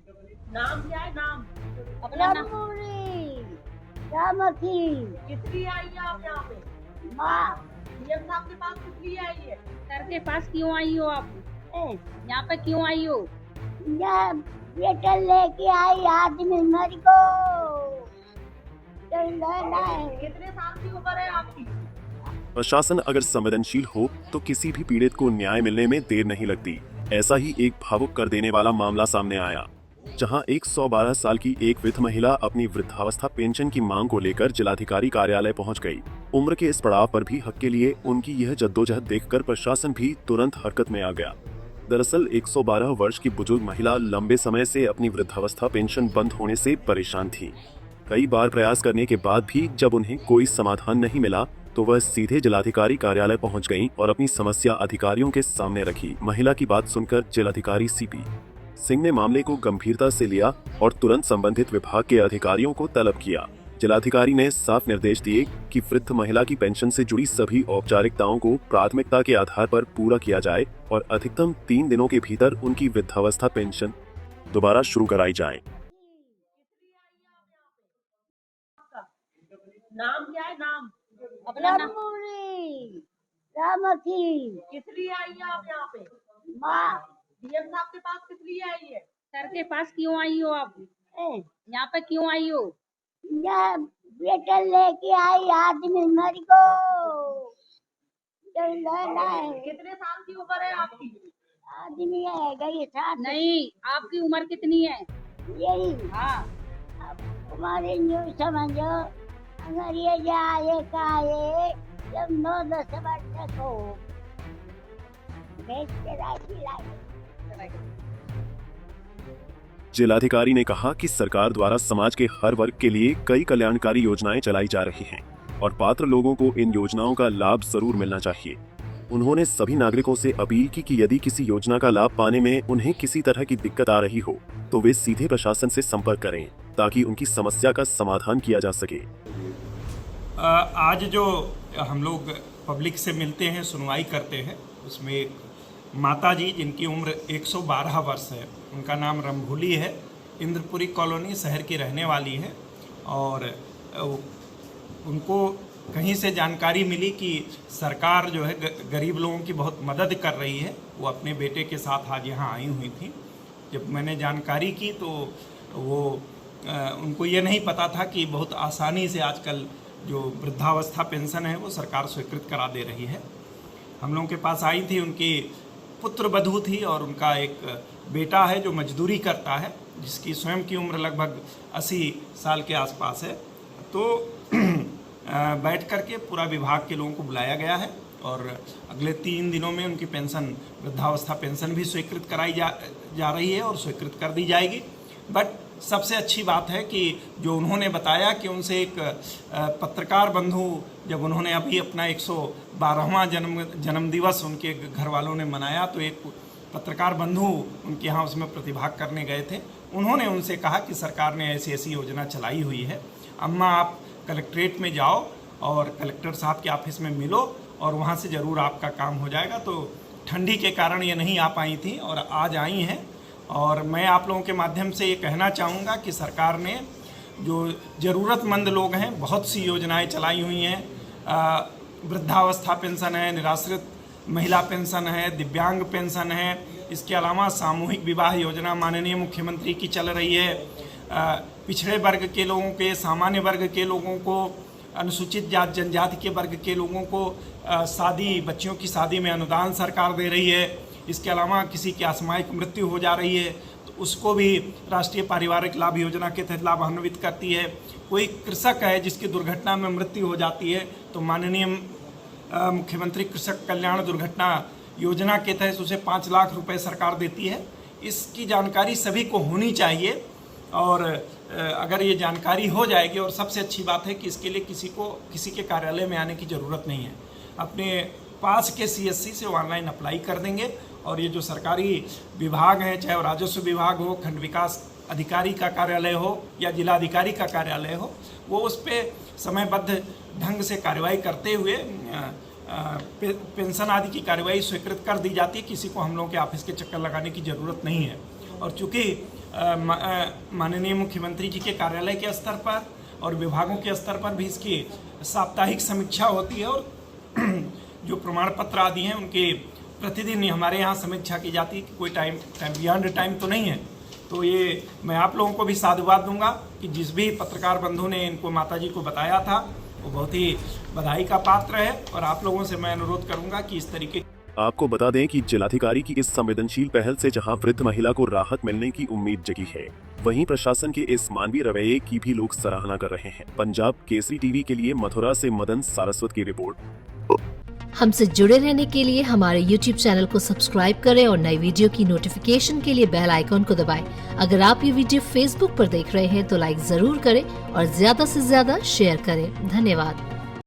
नाम क्या है? नाम अपना नाम। रामकी किस लिए आई है आप यहाँ पे? माँ डीएम साहब के पास किस लिए आई है? सर के पास क्यों आई हो आप? यहाँ पे क्यों आई हो? बेटा लेके आई आदमी मर को कितने साल की उम्र है आपकी? प्रशासन अगर संवेदनशील हो तो किसी भी पीड़ित को न्याय मिलने में देर नहीं लगती। ऐसा ही एक भावुक कर देने वाला मामला सामने आया, जहां 112 साल की एक वृद्ध महिला अपनी वृद्धावस्था पेंशन की मांग को लेकर जिलाधिकारी कार्यालय पहुंच गई। उम्र के इस पड़ाव पर भी हक के लिए उनकी यह जद्दोजहद देखकर प्रशासन भी तुरंत हरकत में आ गया। दरअसल 112 वर्ष की बुजुर्ग महिला लंबे समय से अपनी वृद्धावस्था पेंशन बंद होने से परेशान थी। कई बार प्रयास करने के बाद भी जब उन्हें कोई समाधान नहीं मिला तो वह सीधे जिलाधिकारी कार्यालय पहुंच गईं और अपनी समस्या अधिकारियों के सामने रखी। महिला की बात सुनकर जिलाधिकारी सीपी सिंह ने मामले को गंभीरता से लिया और तुरंत संबंधित विभाग के अधिकारियों को तलब किया। जिलाधिकारी ने साफ निर्देश दिए कि वृद्ध महिला की पेंशन से जुड़ी सभी औपचारिकताओं को प्राथमिकता के आधार पर पूरा किया जाए और अधिकतम 3 दिनों के भीतर उनकी वृद्धावस्था पेंशन दोबारा शुरू कराई जाए। नाम क्या है? नाम अपना नाम। रामकी किस लिए आई है आप यहाँ पे? माँ डीएम साहब के पास किस लिए आई है? सर के पास क्यों आई हो आप? यहाँ पे क्यों आई हो? बेटा लेके आई आदमी मर को कितने साल की उम्र है आपकी? आदमी है गई साथ नहीं, आपकी उम्र कितनी है? यही हाँ, तुम्हारे न्यू समझो अगर ये जाए काए जब 9-10 वर्ष को बेच के राखी लाई। जिलाधिकारी ने कहा कि सरकार द्वारा समाज के हर वर्ग के लिए कई कल्याणकारी योजनाएं चलाई जा रही हैं और पात्र लोगों को इन योजनाओं का लाभ जरूर मिलना चाहिए। उन्होंने सभी नागरिकों से अपील की कि यदि किसी योजना का लाभ पाने में उन्हें किसी तरह की दिक्कत आ रही हो तो वे सीधे प्रशासन से संपर्क करें ताकि उनकी समस्या का समाधान किया जा सके। आज जो हम लोग पब्लिक से मिलते हैं, सुनवाई करते हैं, उसमें एक माता जी जिनकी उम्र 112 वर्ष है, उनका नाम रंभूली है, इंद्रपुरी कॉलोनी शहर की रहने वाली है और उनको कहीं से जानकारी मिली कि सरकार जो है गरीब लोगों की बहुत मदद कर रही है। वो अपने बेटे के साथ आज यहाँ आई हुई थी। जब मैंने जानकारी की तो वो उनको ये नहीं पता था कि बहुत आसानी से आजकल जो वृद्धावस्था पेंशन है वो सरकार स्वीकृत करा दे रही है। हम लोगों के पास आई थी, उनकी पुत्र वधू थी और उनका एक बेटा है जो मजदूरी करता है, जिसकी स्वयं की उम्र लगभग 80 साल के आसपास है। तो बैठ करके पूरा विभाग के लोगों को बुलाया गया है और अगले 3 दिनों में उनकी पेंशन, वृद्धावस्था पेंशन भी स्वीकृत कराई जा रही है और स्वीकृत कर दी जाएगी। बट सबसे अच्छी बात है कि जो उन्होंने बताया कि उनसे एक पत्रकार बंधु, जब उन्होंने अभी अपना 112वां जन्म दिवस उनके घर वालों ने मनाया तो एक पत्रकार बंधु उनके यहाँ उसमें प्रतिभाग करने गए थे। उन्होंने उनसे कहा कि सरकार ने ऐसी ऐसी योजना चलाई हुई है, अम्मा आप कलेक्ट्रेट में जाओ और कलेक्टर साहब के ऑफिस में मिलो और वहाँ से ज़रूर आपका काम हो जाएगा। तो ठंडी के कारण ये नहीं आ पाई थी और आज आई हैं। और मैं आप लोगों के माध्यम से ये कहना चाहूँगा कि सरकार ने जो ज़रूरतमंद लोग हैं, बहुत सी योजनाएं चलाई हुई हैं। वृद्धावस्था पेंशन है, निराश्रित महिला पेंशन है, दिव्यांग पेंशन है, इसके अलावा सामूहिक विवाह योजना माननीय मुख्यमंत्री की चल रही है। पिछड़े वर्ग के लोगों के, सामान्य वर्ग के लोगों को, अनुसूचित जाति जनजाति के वर्ग के लोगों को शादी, बच्चियों की शादी में अनुदान सरकार दे रही है। इसके अलावा किसी की असामयिक मृत्यु हो जा रही है तो उसको भी राष्ट्रीय पारिवारिक लाभ योजना के तहत लाभान्वित करती है। कोई कृषक है जिसकी दुर्घटना में मृत्यु हो जाती है तो माननीय मुख्यमंत्री कृषक कल्याण दुर्घटना योजना के तहत उसे 5 लाख रुपए सरकार देती है। इसकी जानकारी सभी को होनी चाहिए और अगर ये जानकारी हो जाएगी, और सबसे अच्छी बात है कि इसके लिए किसी के कार्यालय में आने की ज़रूरत नहीं है, अपने पास के CSC से ऑनलाइन अप्लाई कर देंगे और ये जो सरकारी विभाग हैं, चाहे वो राजस्व विभाग हो, खंड विकास अधिकारी का कार्यालय हो या जिलाधिकारी का कार्यालय हो, वो उस पर समयबद्ध ढंग से कार्रवाई करते हुए पेंशन आदि की कार्रवाई स्वीकृत कर दी जाती है। किसी को हम लोगों के ऑफिस के चक्कर लगाने की ज़रूरत नहीं है। और चूँकि माननीय मुख्यमंत्री जी के कार्यालय के स्तर पर और विभागों के स्तर पर भी इसकी साप्ताहिक समीक्षा होती है और जो प्रमाण पत्र आदि हैं उनके प्रतिदिन हमारे यहाँ समीक्षा की जाती है कि कोई टाइम बियॉन्ड टाइम तो नहीं है। तो ये मैं आप लोगों को भी साधुवाद दूंगा कि जिस भी पत्रकार बंधु ने इनको माताजी को बताया था वो बहुत ही बधाई का पात्र है और आप लोगों से मैं अनुरोध करूंगा कि इस तरीके। आपको बता दें कि जिलाधिकारी की इस संवेदनशील पहल से जहां वृद्ध महिला को राहत मिलने की उम्मीद जगी है, वहीं प्रशासन के इस मानवीय रवैये की भी लोग सराहना कर रहे हैं। पंजाब केसरी टीवी के लिए मथुरा से मदन सारस्वत की रिपोर्ट। हमसे जुड़े रहने के लिए हमारे YouTube चैनल को सब्सक्राइब करें और नई वीडियो की नोटिफिकेशन के लिए बेल आइकॉन को दबाएं। अगर आप ये वीडियो Facebook पर देख रहे हैं तो लाइक जरूर करें और ज्यादा से ज्यादा शेयर करें। धन्यवाद।